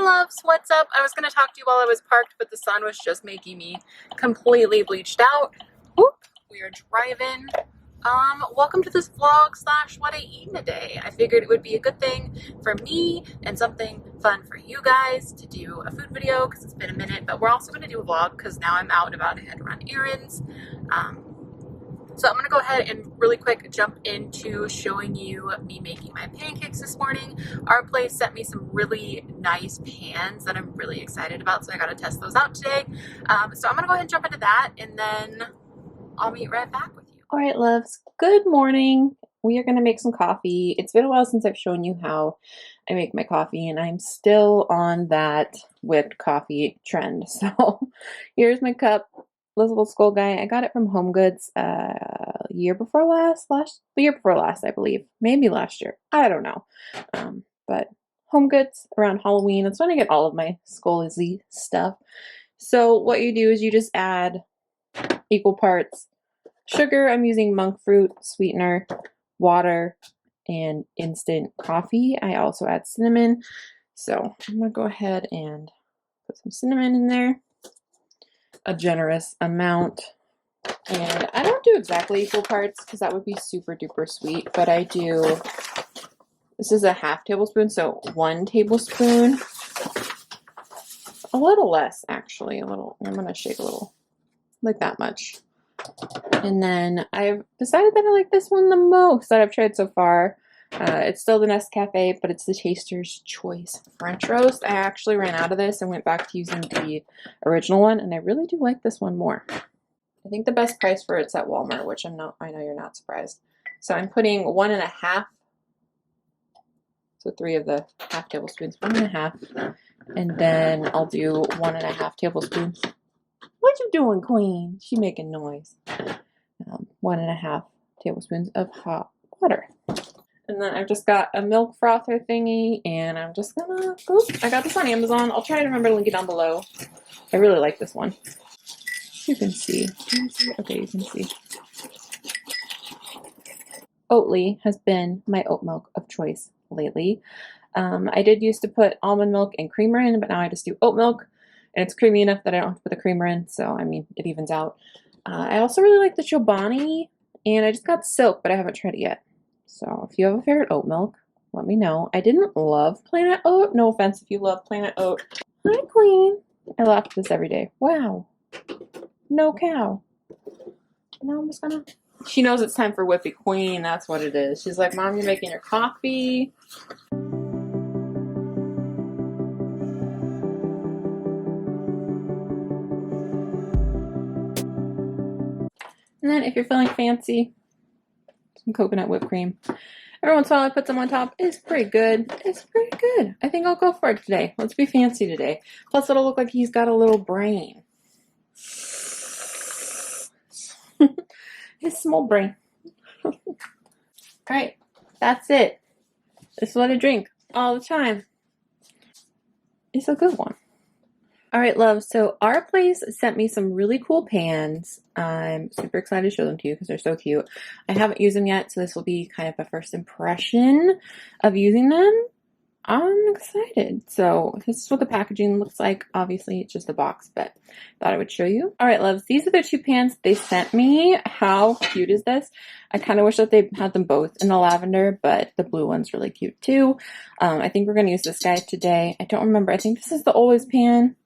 loves, what's up? I was going to talk to you while I was parked, but the sun was just making me completely bleached out. Whoop, we are driving. Welcome to this vlog slash what I eat in a day. I figured it would be a good thing for me and something fun for you guys to do a food video because it's been a minute, but we're also going to do a vlog because now I'm out and about. I had to run errands. So I'm going to go ahead and really quick jump into showing you me making my pancakes this morning. Our place sent me some really nice pans that I'm really excited about, so I got to test those out today. So I'm going to go ahead and jump into that, and then I'll meet right back with you. All right, loves, good morning. We are going to make some coffee. It's been a while since I've shown you how I make my coffee, and I'm still on that whipped coffee trend. So here's my cup. This little skull guy. I got it from HomeGoods the year before last, I believe. Maybe last year. I don't know. But HomeGoods around Halloween. That's when I get all of my Skolzy stuff. So what you do is you just add equal parts sugar. I'm using monk fruit, sweetener, water, and instant coffee. I also add cinnamon. So I'm going to go ahead and put some cinnamon in there. A generous amount. And I don't do exactly equal parts because that would be super duper sweet, but I do, this is a half tablespoon, so 1 tablespoon. A little less, actually. I'm going to shake a little, like that much. And then I've decided that I like this one the most that I've tried so far. It's still the Nescafe, but it's the Taster's Choice French Roast. I actually ran out of this and went back to using the original one, and I really do like this one more. I think the best price for it's at Walmart, which I know you're not surprised. So I'm putting 1.5, so 3 of the half tablespoons, 1.5, and then I'll do 1.5 tablespoons. What you doing, Queen? She making noise. 1.5 tablespoons of hot water. And then I've just got a milk frother thingy, and I'm just gonna, I got this on Amazon. I'll try to remember to link it down below. I really like this one. You can see. Can you see? Okay, you can see. Oatly has been my oat milk of choice lately. I did used to put almond milk and creamer in, but now I just do oat milk, and it's creamy enough that I don't have to put the creamer in, so I mean, it evens out. I also really like the Chobani, and I just got Silk, but I haven't tried it yet. So if you have a favorite oat milk, let me know. I didn't love Planet Oat. No offense if you love Planet Oat. Hi, Queen. I laugh at this every day. Wow. No cow. Now I'm just gonna... She knows it's time for Whippy Queen. That's what it is. She's like, Mom, you're making your coffee. And then if you're feeling fancy, some coconut whipped cream. Every once in a while I put some on top. It's pretty good. It's pretty good. I think I'll go for it today. Let's be fancy today. Plus it'll look like he's got a little brain. His small brain. Alright, that's it. This is what I drink all the time. It's a good one. Alright, love, so our place sent me some really cool pans. I'm super excited to show them to you because they're so cute. I haven't used them yet, so this will be kind of a first impression of using them. I'm excited. So this is what the packaging looks like. Obviously, it's just a box, but thought I would show you. Alright, loves, these are the 2 pans they sent me. How cute is this? I kind of wish that they had them both in the lavender, but the blue one's really cute too. I think we're going to use this guy today. I don't remember. I think this is the Always pan.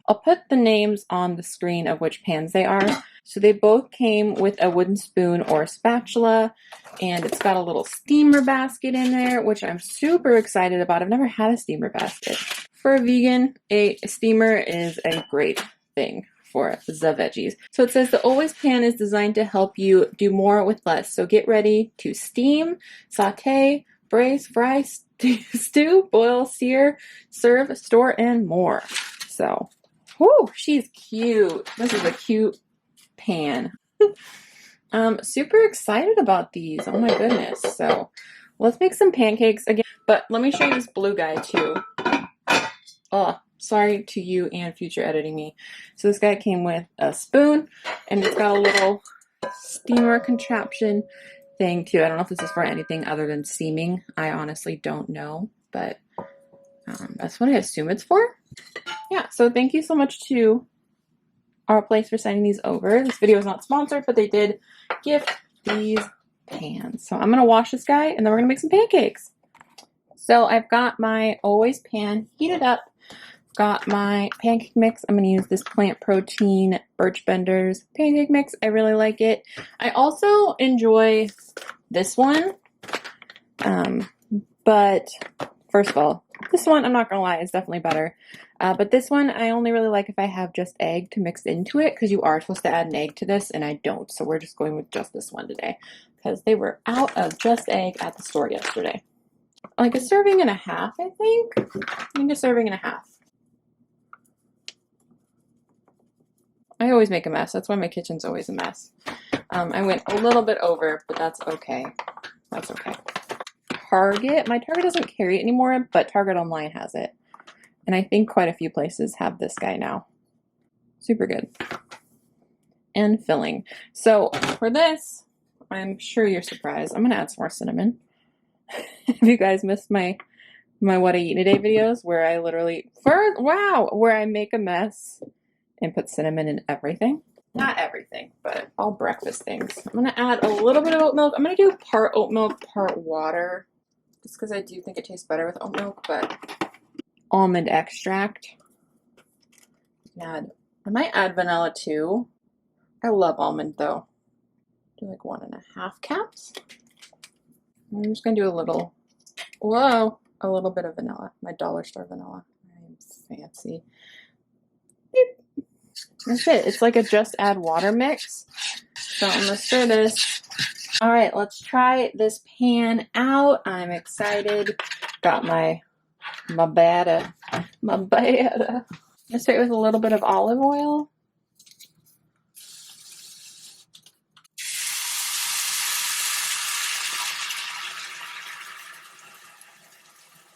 I'll put the names on the screen of which pans they are. So they both came with a wooden spoon or a spatula, and it's got a little steamer basket in there, which I'm super excited about. I've never had a steamer basket. For a vegan, a steamer is a great thing for the veggies. So it says the Always pan is designed to help you do more with less. So get ready to steam, saute, braise, fry, stew, boil, sear, serve, store, and more. So... whoo, she's cute. This is a cute pan. Super excited about these. Oh my goodness. So let's make some pancakes again. But let me show you this blue guy too. Oh, sorry to you and future editing me. So this guy came with a spoon, and it's got a little steamer contraption thing too. I don't know if this is for anything other than steaming. I honestly don't know, but That's what I assume it's for. Yeah, so thank you so much to our place for sending these over. This video is not sponsored, but they did gift these pans. So I'm gonna wash this guy and then we're gonna make some pancakes. So I've got my always pan heated up. Got my pancake mix. I'm going to use this plant protein Birch Benders pancake mix. I really like it. I also enjoy this one. But first of all, this one, I'm not going to lie, is definitely better. But this one, I only really like if I have just egg to mix into it, because you are supposed to add an egg to this, and I don't. So we're just going with just this one today, because they were out of just egg at the store yesterday. Like a serving and a half, I think. I think a serving and a half. I always make a mess. That's why my kitchen's always a mess. I went a little bit over, but that's okay. That's okay. Target. My Target doesn't carry it anymore, but Target online has it. And I think quite a few places have this guy now. Super good. And filling. So for this, I'm sure you're surprised. I'm going to add some more cinnamon. If you guys missed my What I Eat in a Day videos, where I literally, where I make a mess and put cinnamon in everything. Not everything, but all breakfast things. I'm going to add a little bit of oat milk. I'm going to do part oat milk, part water. Just because I do think it tastes better with oat milk, but almond extract. I might add vanilla too. I love almond though. Do like 1.5 cups. I'm just going to do a little bit of vanilla. My dollar store vanilla. I'm fancy. Beep. That's it. It's like a just add water mix. So I'm gonna stir this. All right, let's try this pan out. I'm excited. Got my batter. Let's start with a little bit of olive oil.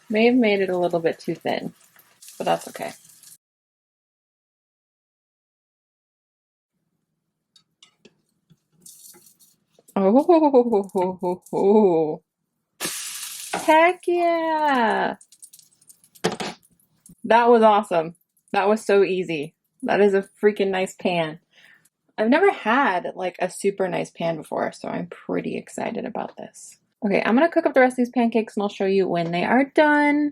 May have made it a little bit too thin, but that's okay. Oh, heck yeah. That was awesome. That was so easy. That is a freaking nice pan. I've never had like a super nice pan before, so I'm pretty excited about this. Okay, I'm gonna cook up the rest of these pancakes and I'll show you when they are done.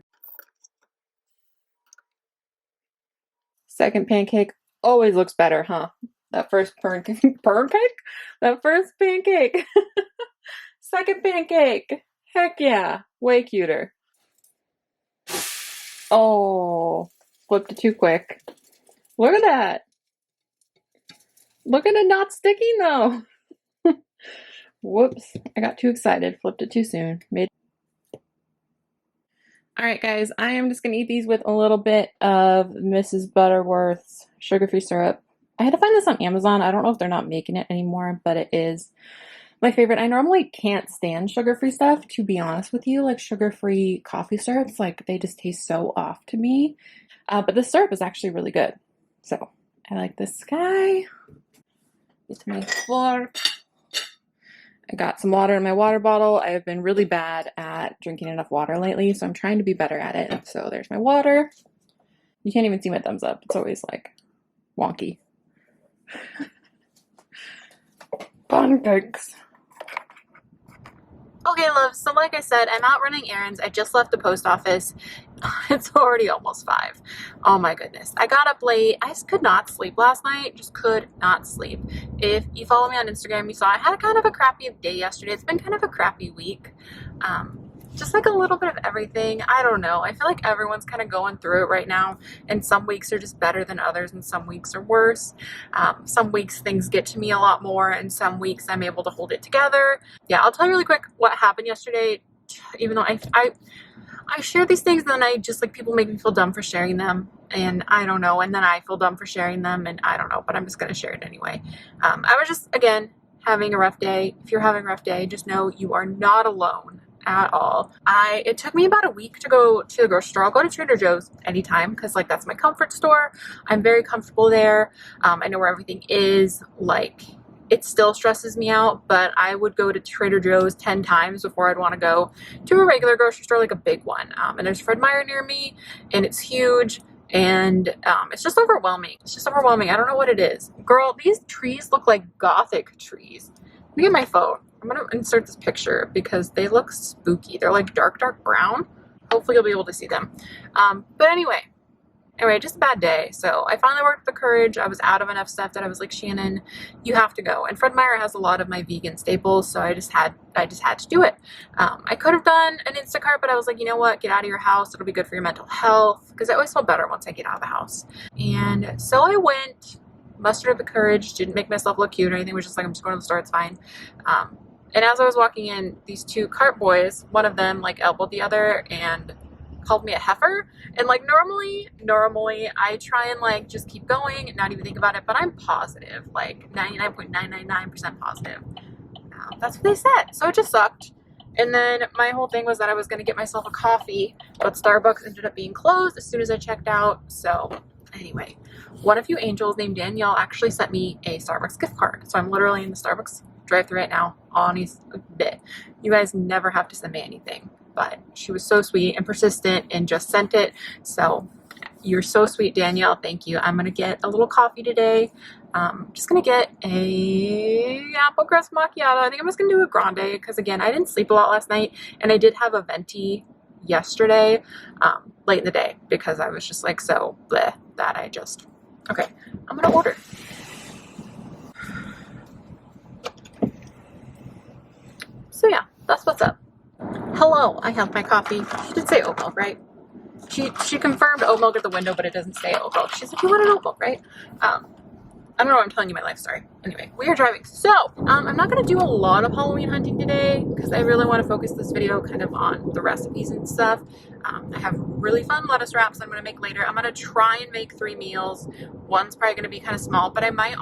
Second pancake always looks better, huh? That first pancake? That first pancake. Second pancake. Heck yeah. Way cuter. Oh, flipped it too quick. Look at that. Look at it not sticking though. Whoops. I got too excited. Flipped it too soon. Alright guys, I am just going to eat these with a little bit of Mrs. Butterworth's sugar-free syrup. I had to find this on Amazon. I don't know if they're not making it anymore, but it is my favorite. I normally can't stand sugar-free stuff, to be honest with you. Like sugar-free coffee syrups, like they just taste so off to me. But this syrup is actually really good. So, I like this guy. It's my fork. I got some water in my water bottle. I have been really bad at drinking enough water lately, so I'm trying to be better at it. So there's my water. You can't even see my thumbs up. It's always like wonky. Pancakes. Okay, love, so like I said, I'm out running errands. I just left the post office. It's already almost 5. Oh my goodness. I got up late. I just could not sleep last night. Just could not sleep. If you follow me on Instagram, you saw I had kind of a crappy day yesterday. It's been kind of a crappy week. Just like a little bit of everything. I don't know. I feel like everyone's kind of going through it right now. And some weeks are just better than others and some weeks are worse. Some weeks things get to me a lot more and some weeks I'm able to hold it together. Yeah, I'll tell you really quick what happened yesterday. Even though I share these things and then I just like people make me feel dumb for sharing them. And I don't know. And then I feel dumb for sharing them and I don't know. But I'm just going to share it anyway. I was just, again, having a rough day. If you're having a rough day, just know you are not alone at all. It took me about a week to go to the grocery store. I'll go to Trader Joe's anytime because like that's my comfort store. I'm very comfortable there. I know where everything is. Like it still stresses me out, but I would go to Trader Joe's 10 times before I'd want to go to a regular grocery store, like a big one. And there's Fred Meyer near me, and it's huge, and it's just overwhelming. It's just overwhelming. I don't know what it is. Girl, these trees look like gothic trees. Let me get my phone. I'm going to insert this picture because they look spooky. They're like dark, dark brown. Hopefully you'll be able to see them. But anyway, just a bad day. So I finally worked the courage. I was out of enough stuff that I was like, Shannon, you have to go. And Fred Meyer has a lot of my vegan staples, so I just had to do it. I could have done an Instacart, but I was like, you know what? Get out of your house. It'll be good for your mental health, because I always feel better once I get out of the house. And so I went, mustered up the courage, didn't make myself look cute or anything. Was just like, I'm just going to the store. It's fine. And as I was walking in, these two cart boys, one of them like elbowed the other and called me a heifer. And like normally I try and like just keep going and not even think about it, but I'm positive, like 99.999% positive. That's what they said. So it just sucked. And then my whole thing was that I was going to get myself a coffee, but Starbucks ended up being closed as soon as I checked out. So anyway, one of you angels named Danielle actually sent me a Starbucks gift card. So I'm literally in the Starbucks drive-thru right now. Honest bit. You guys never have to send me anything, but she was so sweet and persistent and just sent it. So you're so sweet, Danielle. Thank you. I'm going to get a little coffee today. I'm just going to get a apple crust macchiato. I think I'm just going to do a grande because, again, I didn't sleep a lot last night, and I did have a venti yesterday late in the day because I was just like so bleh that I just, okay, I'm going to order. So yeah, that's what's up. Hello, I have my coffee. She did say oat milk, right? She confirmed oat milk at the window, but it doesn't say oat milk. She's like, you wanted oat milk, right? I don't know, I'm telling you my life story. Anyway, we are driving. So, I'm not going to do a lot of Halloween hunting today because I really want to focus this video kind of on the recipes and stuff. I have really fun lettuce wraps I'm going to make later. I'm going to try and make 3 meals. One's probably going to be kind of small, but I might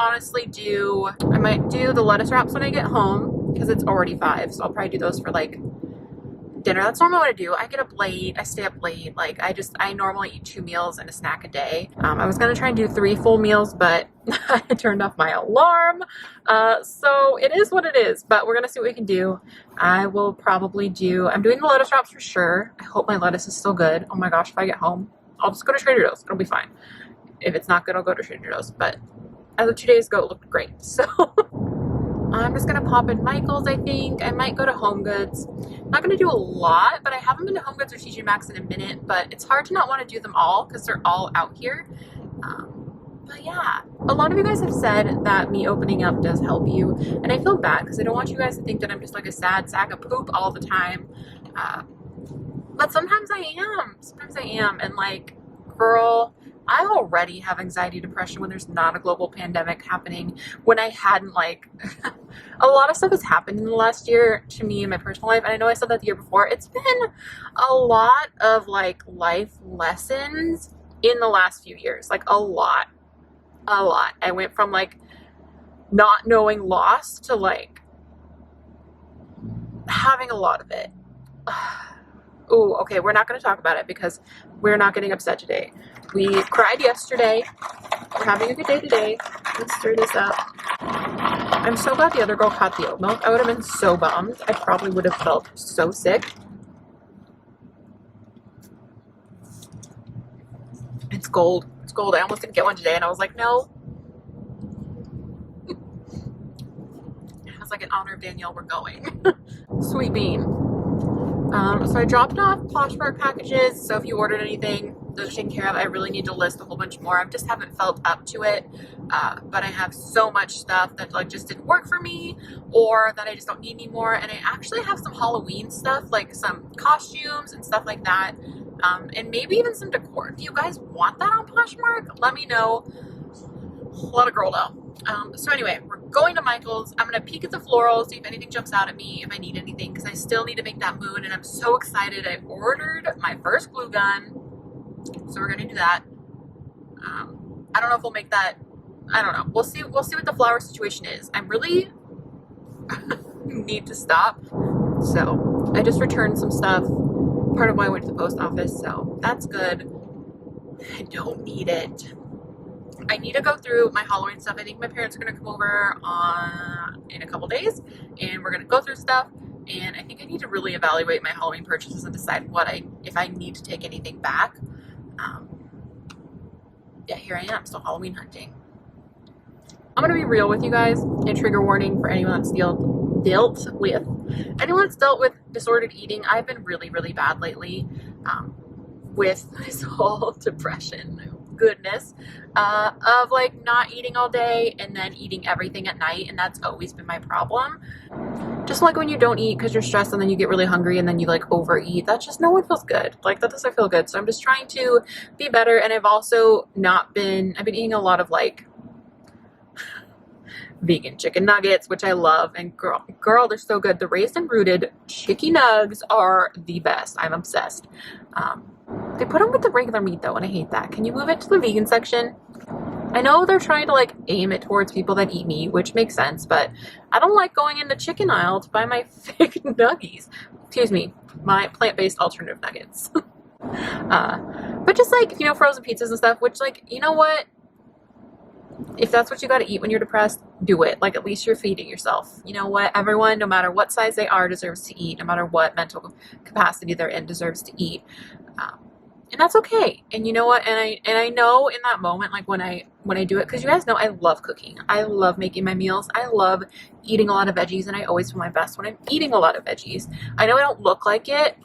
do the lettuce wraps when I get home because it's already 5. So I'll probably do those for like dinner. That's normally what I do. I get up late, I stay up late. Like I normally eat 2 meals and a snack a day. I was gonna try and do 3 full meals, but I turned off my alarm. So it is what it is, but we're gonna see what we can do. I'm doing the lettuce wraps for sure. I hope my lettuce is still good. Oh my gosh, if I get home, I'll just go to Trader Joe's. It'll be fine. If it's not good, I'll go to Trader Joe's, but as of 2 days ago, it looked great. So I'm just going to pop in Michael's, I think. I might go to HomeGoods. I'm not going to do a lot, but I haven't been to HomeGoods or TJ Maxx in a minute, but it's hard to not want to do them all because they're all out here. But yeah, a lot of you guys have said that me opening up does help you, and I feel bad because I don't want you guys to think that I'm just like a sad sack of poop all the time. But sometimes I am. Sometimes I am, and like, girl, I already have anxiety, depression when there's not a global pandemic happening, when I hadn't, like, a lot of stuff has happened in the last year to me in my personal life, and I know I said that the year before. It's been a lot of, like, life lessons in the last few years, like, a lot. I went from, like, not knowing loss to, like, having a lot of it. Oh, okay, we're not going to talk about it because we're not getting upset today. We cried yesterday. We're having a good day today. Let's stir this up. I'm so glad the other girl caught the oat milk. I would have been so bummed. I probably would have felt so sick. It's gold. It's gold. I almost didn't get one today, and I was like, no. I was like, in honor of Danielle, we're going. Sweet bean. So I dropped off Poshmark packages, so if you ordered anything, those are taken care of. I really need to list a whole bunch more. I just haven't felt up to it, but I have so much stuff that like just didn't work for me or that I just don't need anymore, and I actually have some Halloween stuff, like some costumes and stuff like that, and maybe even some decor. Do you guys want that on Poshmark? Let me know. Let a girl know. So anyway, we're going to Michael's. I'm going to peek at the florals, see if anything jumps out at me, if I need anything, because I still need to make that moon, and I'm so excited. I ordered my first glue gun, so we're going to do that. I don't know if we'll make that. I don't know. We'll see what the flower situation is. I'm really need to stop. So I just returned some stuff. Part of why I went to the post office, so that's good. I don't need it. I need to go through my Halloween stuff. I think my parents are going to come over in a couple days, and we're going to go through stuff. And I think I need to really evaluate my Halloween purchases and decide if I need to take anything back. Yeah, here I am, still Halloween hunting. I'm going to be real with you guys, and trigger warning for anyone that's dealt with disordered eating. I've been really, really bad lately with this whole depression goodness of like not eating all day and then eating everything at night, and that's always been my problem. Just like when you don't eat because you're stressed and then you get really hungry and then you like overeat, that just no one feels good. Like that doesn't feel good. So I'm just trying to be better. And I've also I've been eating a lot of like vegan chicken nuggets, which I love, and girl, they're so good. The raised and rooted chicken nugs are the best. I'm obsessed. They put them with the regular meat though, and I hate that. Can you move it to the vegan section? I know they're trying to like aim it towards people that eat meat, which makes sense, but I don't like going in the chicken aisle to buy my fake nuggies. Excuse me, my plant-based alternative nuggets. But just like, you know, frozen pizzas and stuff, which like, you know what? If that's what you got to eat when you're depressed, do it. Like, at least you're feeding yourself. You know what? Everyone, no matter what size they are, deserves to eat. No matter what mental capacity they're in, deserves to eat. And that's okay. And you know what? And I know in that moment, like when I do it, because you guys know I love cooking. I love making my meals. I love eating a lot of veggies, and I always feel my best when I'm eating a lot of veggies. I know I don't look like it.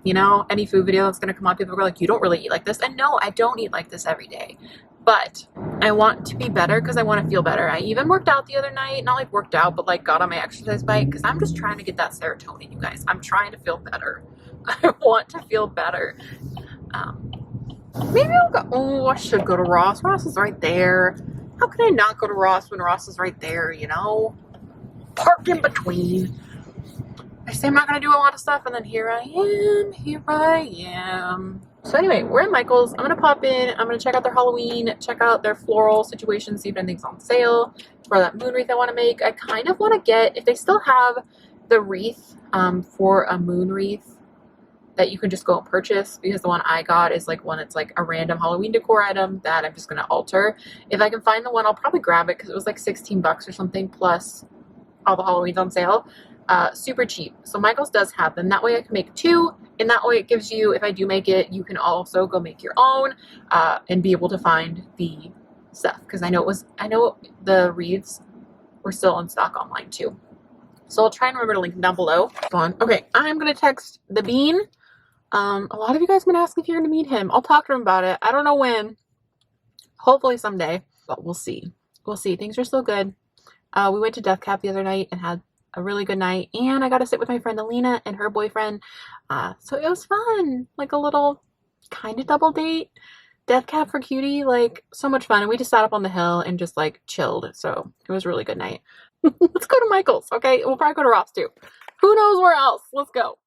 You know, any food video that's going to come on, people are like, you don't really eat like this. And no, I don't eat like this every day. But I want to be better because I want to feel better. I even worked out the other night. Not like worked out, but like got on my exercise bike because I'm just trying to get that serotonin, you guys. I'm trying to feel better. I want to feel better. Maybe I'll go. Oh, I should go to Ross. Ross is right there. How can I not go to Ross when Ross is right there, you know? Parked in between. I say I'm not going to do a lot of stuff, and then here I am. So anyway, we're at Michael's. I'm going to pop in. I'm going to check out their Halloween, check out their floral situation, see if anything's on sale for that moon wreath I want to make. I kind of want to get, if they still have the wreath for a moon wreath that you can just go and purchase, because the one I got is like one that's like a random Halloween decor item that I'm just going to alter. If I can find the one, I'll probably grab it because it was like $16 or something plus all the Halloweens on sale. Super cheap. So Michael's does have them. That way I can make two, and that way it gives you, if I do make it, you can also go make your own and be able to find the stuff, because I know the wreaths were still in stock online too. So I'll try and remember to link them down below. Okay, I'm gonna text the Bean. A lot of you guys have been asking if you're gonna meet him. I'll talk to him about it. I don't know when. Hopefully someday, but we'll see. We'll see. Things are still good. We went to Death Cab the other night and had a really good night, and I got to sit with my friend Alina and her boyfriend, so it was fun, like a little kind of double date. Death Cab for Cutie, like so much fun, and we just sat up on the hill and just like chilled, so it was a really good night. Let's go to Michael's. Okay, we'll probably go to Ross too. Who knows where else? Let's go.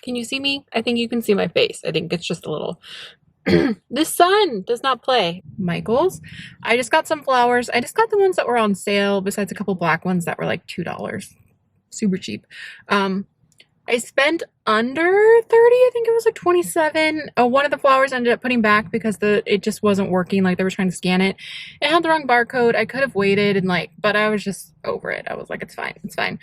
Can you see me? I think you can see my face. I think it's just a little. The sun does not play. Michael's. I just got some flowers. I just got the ones that were on sale besides a couple black ones that were like $2. Super cheap. I spent under 30. I think it was like 27. One of the flowers I ended up putting back because it just wasn't working. Like they were trying to scan it. It had the wrong barcode. I could have waited and but I was just over it. I was like, it's fine. It's fine.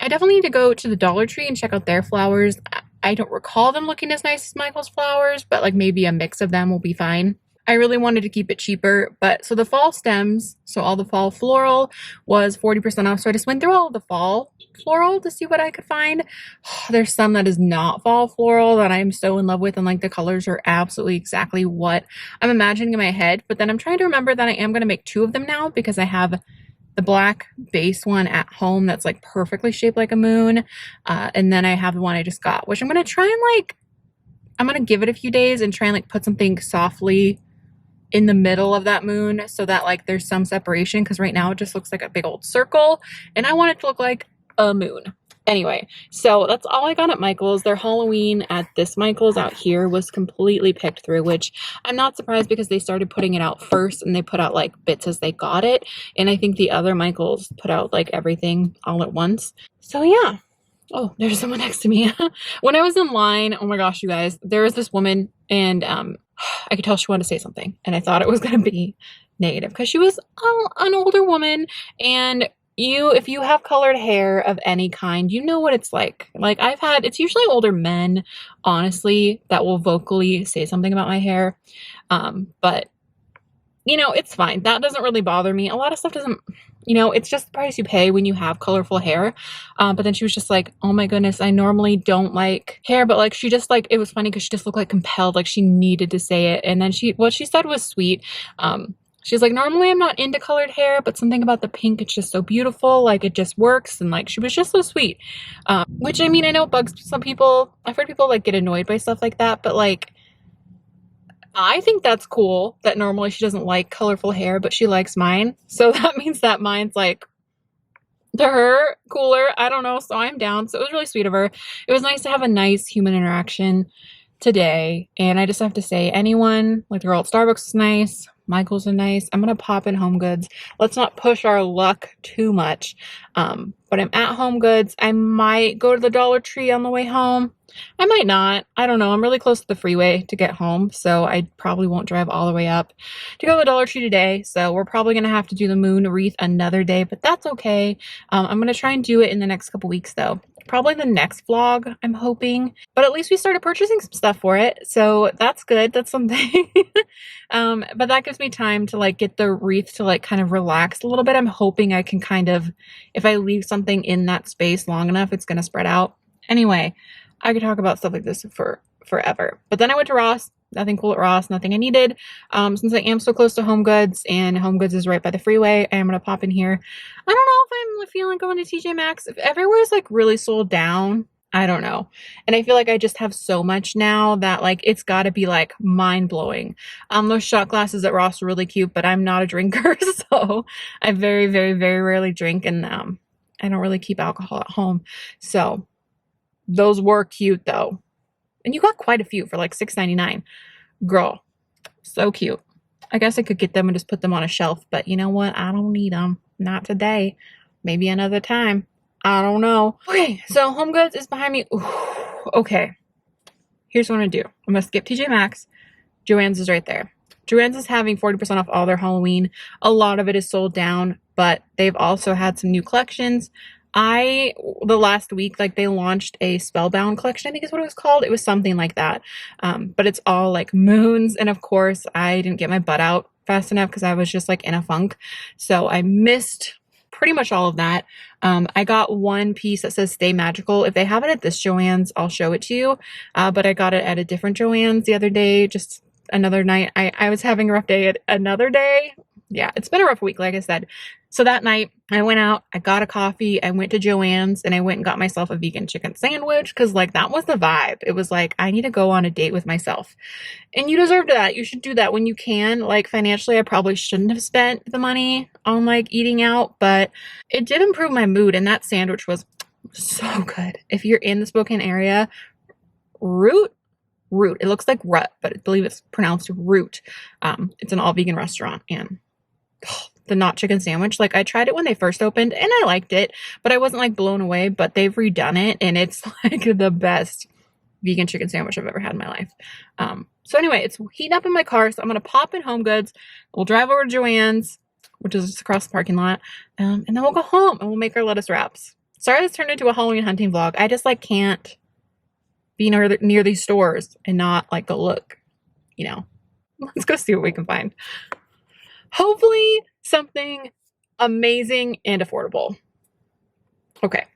I definitely need to go to the Dollar Tree and check out their flowers. I don't recall them looking as nice as Michael's flowers, but like maybe a mix of them will be fine. I really wanted to keep it cheaper, but so the fall stems, so all the fall floral was 40% off. So I just went through all the fall floral to see what I could find. There's some that is not fall floral that I'm so in love with, and like the colors are absolutely exactly what I'm imagining in my head. But then I'm trying to remember that I am going to make 2 of them now because I have the black base one at home that's like perfectly shaped like a moon. And then I have the one I just got, which I'm going to try and I'm going to give it a few days and try and put something softly in the middle of that moon so that there's some separation, because right now it just looks like a big old circle and I want it to look like a moon. Anyway, so that's all I got at Michael's. Their Halloween at this Michael's out here was completely picked through, which I'm not surprised because they started putting it out first and they put out bits as they got it. And I think the other Michael's put out everything all at once. So yeah. Oh, there's someone next to me. When I was in line, oh my gosh, you guys, there was this woman and I could tell she wanted to say something and I thought it was going to be negative because she was an older woman, and if you have colored hair of any kind, you know what it's like. It's usually older men, honestly, that will vocally say something about my hair. But it's fine. That doesn't really bother me. A lot of stuff doesn't, it's just the price you pay when you have colorful hair. But then she was just like, oh my goodness, I normally don't like hair, but she just it was funny because she just looked compelled, she needed to say it. And then what she said was sweet. She's like, normally I'm not into colored hair, but something about the pink, it's just so beautiful. It just works. And she was just so sweet. Which I know it bugs some people. I've heard people get annoyed by stuff like that, but I think that's cool that normally she doesn't like colorful hair, but she likes mine. So that means that mine's to her cooler. I don't know. So I'm down. So it was really sweet of her. It was nice to have a nice human interaction today. And I just have to say, anyone, the girl at Starbucks is nice. Michael's are nice. I'm going to pop in HomeGoods. Let's not push our luck too much. But I'm at HomeGoods. I might go to the Dollar Tree on the way home. I might not. I don't know. I'm really close to the freeway to get home, so I probably won't drive all the way up to go to the Dollar Tree today. So we're probably going to have to do the moon wreath another day, but that's okay. I'm going to try and do it in the next couple weeks, though. Probably the next vlog, I'm hoping. But at least we started purchasing some stuff for it, so that's good. That's something. But that gives me time to get the wreath to kind of relax a little bit. I'm hoping I can kind of, if I leave something in that space long enough, it's going to spread out. Anyway, I could talk about stuff like this for forever. But then I went to Ross. Nothing cool at Ross. Nothing I needed. Since I am so close to HomeGoods and HomeGoods is right by the freeway, I am going to pop in here. I don't know if I'm feeling going to TJ Maxx. If everywhere's really sold down, I don't know. And I feel like I just have so much now that it's got to be mind blowing. Those shot glasses at Ross are really cute, but I'm not a drinker. So I very, very, very rarely drink. And I don't really keep alcohol at home. So those were cute though. And you got quite a few for $6.99. Girl, so cute. I guess I could get them and just put them on a shelf, but you know what? I don't need them. Not today. Maybe another time. I don't know. Okay, so HomeGoods is behind me. Ooh, okay. Here's what I'm going to do. I'm going to skip TJ Maxx. Joann's is right there. Joann's is having 40% off all their Halloween. A lot of it is sold down, but they've also had some new collections. The last week, they launched a Spellbound collection, I think is what it was called. It was something like that. But it's all moons. And of course, I didn't get my butt out fast enough because I was just in a funk. So I missed pretty much all of that. I got one piece that says Stay Magical. If they have it at this Joann's, I'll show it to you. But I got it at a different Joann's the other day, just another night. I was having a rough day at another day. Yeah, it's been a rough week, like I said. So that night, I went out, I got a coffee, I went to Joann's, and I went and got myself a vegan chicken sandwich, because, that was the vibe. It was I need to go on a date with myself. And you deserve that. You should do that when you can. Financially, I probably shouldn't have spent the money on, eating out, but it did improve my mood, and that sandwich was So good. If you're in the Spokane area, Root. It looks like Rut, but I believe it's pronounced Root. It's an all vegan restaurant, and the not chicken sandwich, like I tried it when they first opened and I liked it, but I wasn't like blown away. But they've redone it and it's like the best vegan chicken sandwich I've ever had in my life. So anyway, it's heating up in my car, so I'm gonna pop in HomeGoods. We'll drive over to Joann's, which is just across the parking lot, and then we'll go home and we'll make our lettuce wraps. Sorry this turned into a Halloween hunting vlog. I just like can't be near these stores and not like go look, you know. Let's go see what we can find. Hopefully something amazing and affordable. Okay.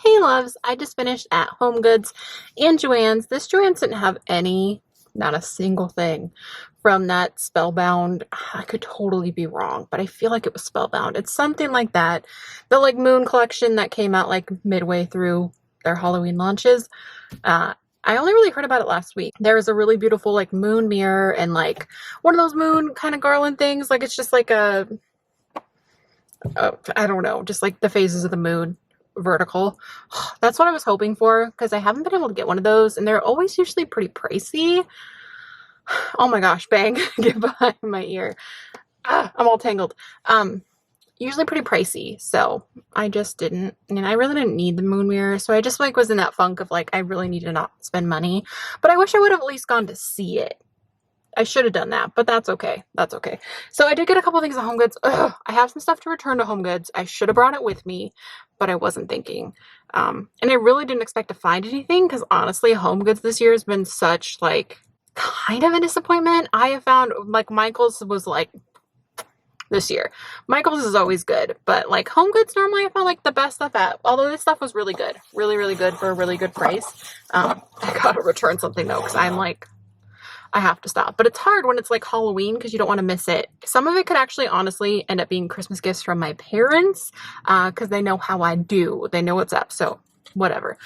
Hey loves, I just finished at HomeGoods and Joann's. This Joann's didn't have not a single thing from that Spellbound. I could totally be wrong, but I feel like it was Spellbound. It's something like that. The like Moon collection that came out like midway through their Halloween launches. I only really heard about it last week. There was a really beautiful like moon mirror and like one of those moon kind of garland things. Like it's just like I don't know, just like the phases of the moon vertical. That's what I was hoping for because I haven't been able to get one of those and they're always usually pretty pricey. Oh my gosh, bang, get behind my ear. I'm all tangled. Usually pretty pricey, so I just didn't, and I really didn't need the moon mirror, so I just like was in that funk of like I really need to not spend money, but I wish I would have at least gone to see it. I should have done that, but that's okay. That's okay. So I did get a couple things at HomeGoods. I have some stuff to return to HomeGoods. I should have brought it with me, but I wasn't thinking. And I really didn't expect to find anything because honestly, HomeGoods this year has been such like kind of a disappointment. I have found like Michael's was like this year. Michael's is always good, but like HomeGoods normally I found like the best stuff at. Although this stuff was really good, really good for a really good price. I gotta return something though because I'm like, I have to stop. But it's hard when it's like Halloween because you don't want to miss it. Some of it could actually honestly end up being Christmas gifts from my parents because they know how I do. They know what's up. So whatever.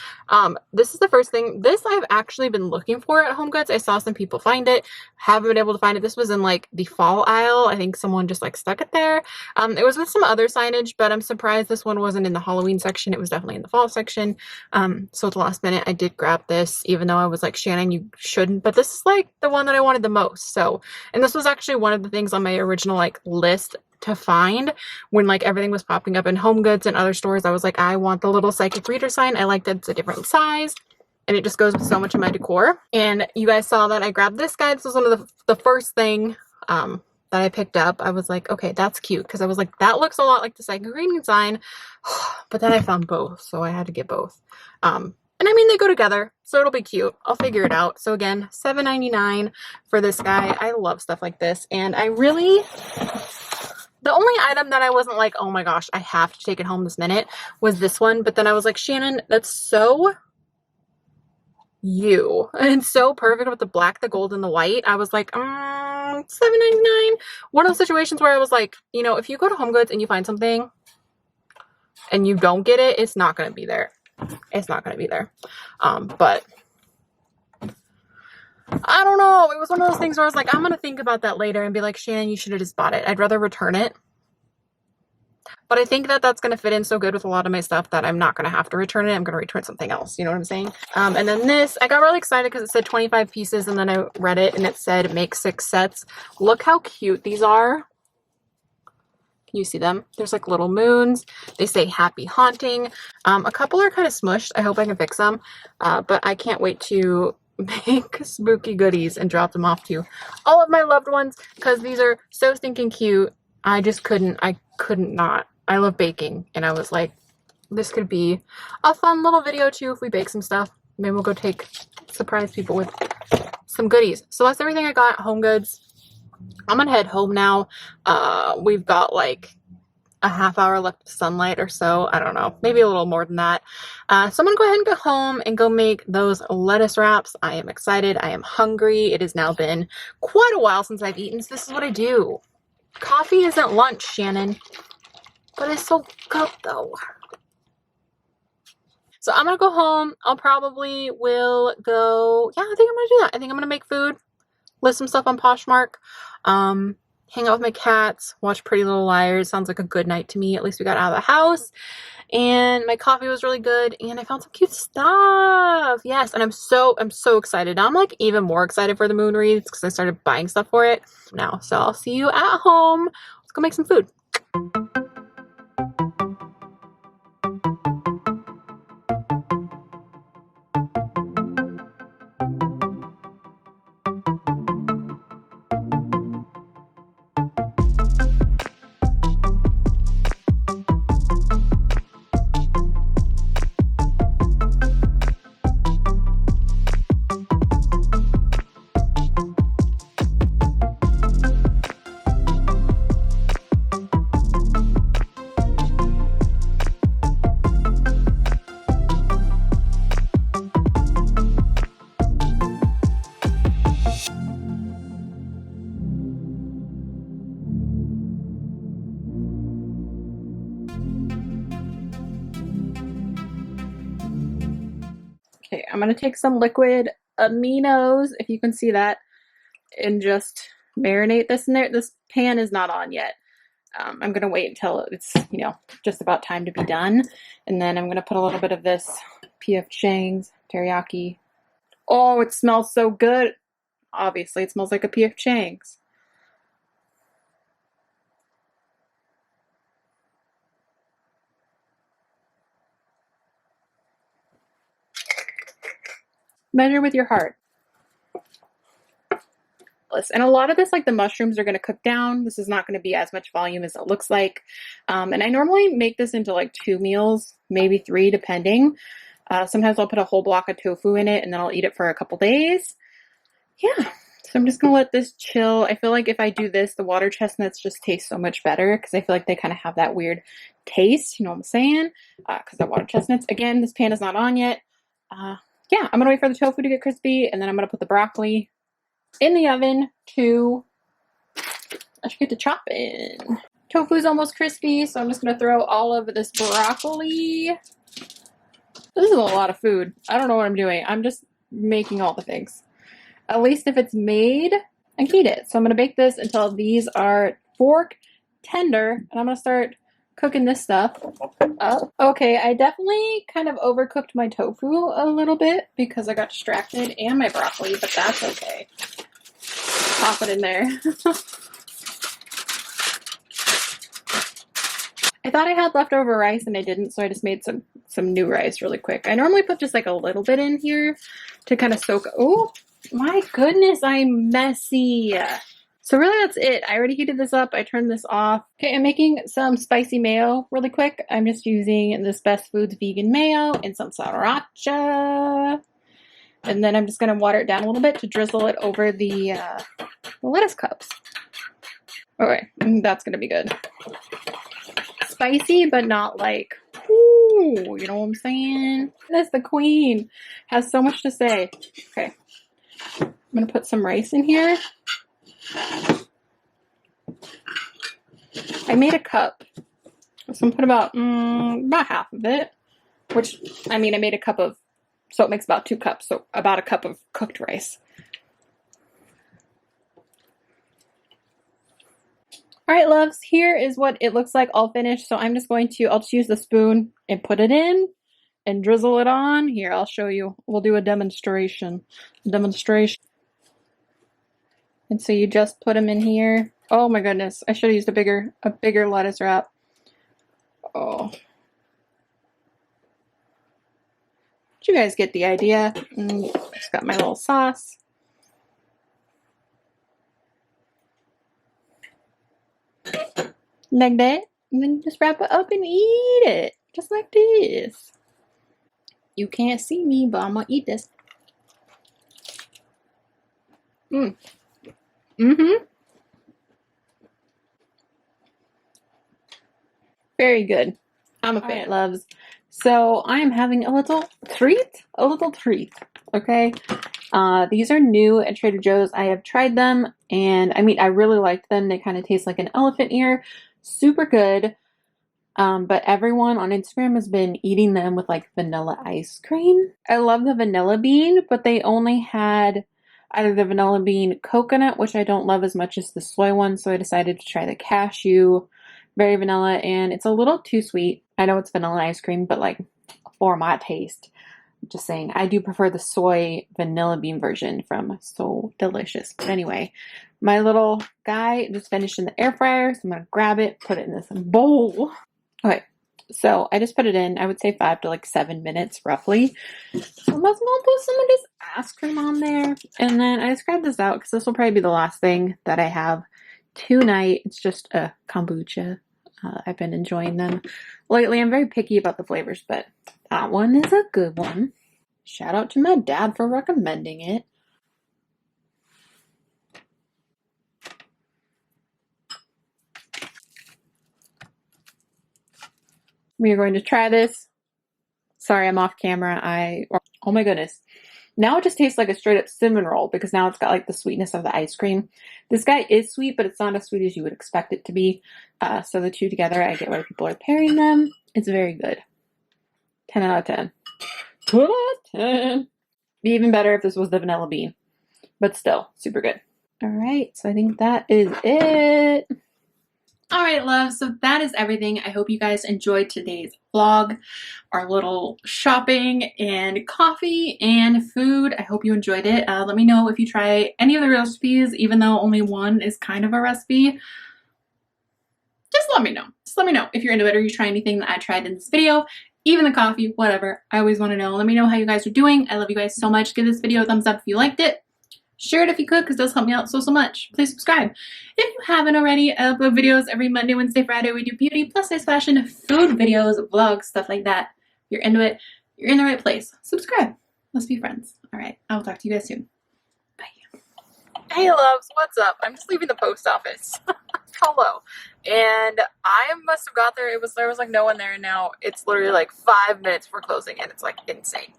This is the first thing. This I've actually been looking for at HomeGoods. I saw some people find it. Haven't been able to find it. This was in like the fall aisle. I think someone just like stuck it there. It was with some other signage, but I'm surprised this one wasn't in the Halloween section. It was definitely in the fall section. So at the last minute I did grab this, even though I was like, Shannon, you shouldn't, but this is like the one that I wanted the most. So, and this was actually one of the things on my original like list to find when like everything was popping up in HomeGoods and other stores. I was like, I want the little psychic reader sign. I like that it's a different size and it just goes with so much of my decor. And you guys saw that I grabbed this guy. This was one of the first thing that I picked up. I was like, okay, that's cute because I was like, that looks a lot like the psychic reading sign. But then I found both, so I had to get both. And I mean, they go together, so it'll be cute. I'll figure it out. So again, $7.99 for this guy. I love stuff like this, and I really... The only item that I wasn't like, oh my gosh, I have to take it home this minute was this one. But then I was like, Shannon, that's so you. And so perfect with the black, the gold, and the white. I was like, $7.99. One of those situations where I was like, you know, if you go to HomeGoods and you find something and you don't get it, it's not going to be there. It's not going to be there. But I don't know. It was one of those things where I was like, I'm going to think about that later and be like, Shannon, you should have just bought it. I'd rather return it. But I think that that's going to fit in so good with a lot of my stuff that I'm not going to have to return it. I'm going to return something else. You know what I'm saying? And then this, I got really excited because it said 25 pieces and then I read it and it said make 6 sets. Look how cute these are. Can you see them? There's like little moons. They say happy haunting. A couple are kind of smushed. I hope I can fix them. But I can't wait to make spooky goodies and drop them off to all of my loved ones because these are so stinking cute. I couldn't not. I love baking and I was like, this could be a fun little video too if we bake some stuff. Maybe we'll go surprise people with some goodies. So that's everything I got at HomeGoods. I'm gonna head home now. We've got like a half hour left of sunlight or so. I don't know, maybe a little more than that. So I'm gonna go ahead and go home and go make those lettuce wraps. I am excited. I am hungry. It has now been quite a while since I've eaten, so this is what I do. Coffee isn't lunch, Shannon, but it's so good though. So I'm gonna go home. I'll probably will go, yeah, I think I'm gonna do that. I think I'm gonna make food, list some stuff on Poshmark, hang out with my cats, watch Pretty Little Liars. Sounds like a good night to me. At least we got out of the house. And my coffee was really good. And I found some cute stuff. Yes. And I'm so excited. Now I'm like even more excited for the moon wreaths because I started buying stuff for it now. So I'll see you at home. Let's go make some food. Okay, I'm gonna take some liquid aminos, if you can see that, and just marinate this in there. This pan is not on yet. I'm gonna wait until it's, you know, just about time to be done. And then I'm gonna put a little bit of this P.F. Chang's teriyaki. Oh, it smells so good. Obviously, it smells like a P.F. Chang's. Measure with your heart. And a lot of this, like the mushrooms are going to cook down. This is not going to be as much volume as it looks like. And I normally make this into like 2 meals, maybe 3, depending. Sometimes I'll put a whole block of tofu in it and then I'll eat it for a couple days. Yeah. So I'm just going to let this chill. I feel like if I do this, the water chestnuts just taste so much better because I feel like they kind of have that weird taste. You know what I'm saying? Because the water chestnuts. Again, this pan is not on yet. Yeah, I'm going to wait for the tofu to get crispy, and then I'm going to put the broccoli in the oven to... I should get to chopping. Tofu's almost crispy, so I'm just going to throw all of this broccoli. This is a lot of food. I don't know what I'm doing. I'm just making all the things. At least if it's made, I can eat it. So I'm going to bake this until these are fork tender, and I'm going to start cooking this stuff up. Okay, I definitely kind of overcooked my tofu a little bit because I got distracted, and my broccoli, but that's okay. Pop it in there. I thought I had leftover rice and I didn't, so I just made some new rice really quick. I normally put just like a little bit in here to kind of soak. Oh my goodness, I'm messy. So really that's it. I already heated this up. I turned this off. Okay, I'm making some spicy mayo really quick. I'm just using this Best Foods vegan mayo and some sriracha. And then I'm just going to water it down a little bit to drizzle it over the lettuce cups. Okay, that's going to be good. Spicy, but not like, ooh, you know what I'm saying? That's the queen. Has so much to say. Okay. I'm going to put some rice in here. I made a cup. So I'm put about half of it. Which, I mean, I made a cup of, so it makes about 2 cups. So about a cup of cooked rice. Alright, loves, here is what it looks like all finished. So I'm just going to, I'll just use the spoon and put it in and drizzle it on. Here, I'll show you. We'll do a demonstration. And so you just put them in here. Oh my goodness, I should have used a bigger lettuce wrap. Oh. Did you guys get the idea? Just got my little sauce. Like that, and then just wrap it up and eat it, just like this. You can't see me, but I'm gonna eat this. Very good. I'm a fan. Right, loves. So I am having a little treat. Okay. These are new at Trader Joe's. I have tried them, and I mean, I really liked them. They kind of taste like an elephant ear. Super good. But everyone on Instagram has been eating them with like vanilla ice cream. I love the vanilla bean, but they only had either the vanilla bean coconut, which I don't love as much as the soy one, so I decided to try the cashew. Very vanilla, and it's a little too sweet. I know it's vanilla ice cream, but like for my taste, just saying, I do prefer the soy vanilla bean version from So Delicious. But anyway, my little guy just finished in the air fryer, so I'm going to grab it, put it in this bowl. Okay, so I just put it in, I would say 5 to like 7 minutes roughly. So I'm just going to put some of this ice cream on there. And then I just grabbed this out because this will probably be the last thing that I have tonight. It's just a kombucha. I've been enjoying them lately. I'm very picky about the flavors, but that one is a good one. Shout out to my dad for recommending it. We are going to try this. Sorry, I'm off camera. Oh my goodness. Now it just tastes like a straight up cinnamon roll because now it's got like the sweetness of the ice cream. This guy is sweet, but it's not as sweet as you would expect it to be. So the two together, I get why people are pairing them. It's very good. 10 out of 10. 10 out of 10. Be even better if this was the vanilla bean. But still, super good. Alright, so I think that is it. Alright, love, so that is everything. I hope you guys enjoyed today's vlog, our little shopping and coffee and food. I hope you enjoyed it. Let me know if you try any of the recipes, even though only one is kind of a recipe. Just let me know. Just let me know if you're into it or you try anything that I tried in this video, even the coffee, whatever. I always want to know. Let me know how you guys are doing. I love you guys so much. Give this video a thumbs up if you liked it. Share it if you could, because it does help me out so much. Please subscribe. If you haven't already, I upload videos every Monday, Wednesday, Friday. We do beauty, plus size fashion, food videos, vlogs, stuff like that. If you're into it, you're in the right place. Subscribe. Let's be friends. All right. I will talk to you guys soon. Bye. Hey loves, what's up? I'm just leaving the post office. Hello. And I must have got there. There was like no one there, and now it's literally like 5 minutes before closing, and it's like insane.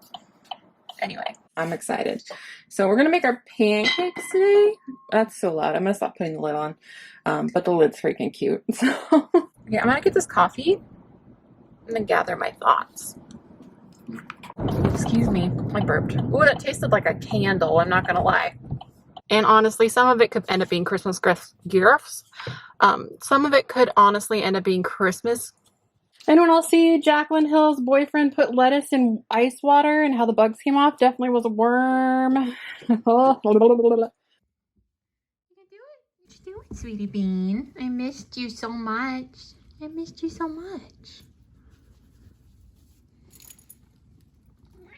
Anyway, I'm excited. So we're gonna make our pancakes today. That's so loud. I'm gonna stop putting the lid on. But the lid's freaking cute. So yeah, I'm gonna get this coffee and then gather my thoughts. Excuse me, I burped. Oh, that tasted like a candle, I'm not gonna lie. And honestly, some of it could end up being Christmas gifts. Some of it could honestly end up being Christmas. anyone else see Jaclyn Hill's boyfriend put lettuce in ice water and how the bugs came off? Definitely was a worm. What you doing, sweetie bean? I missed you so much. I missed you so much.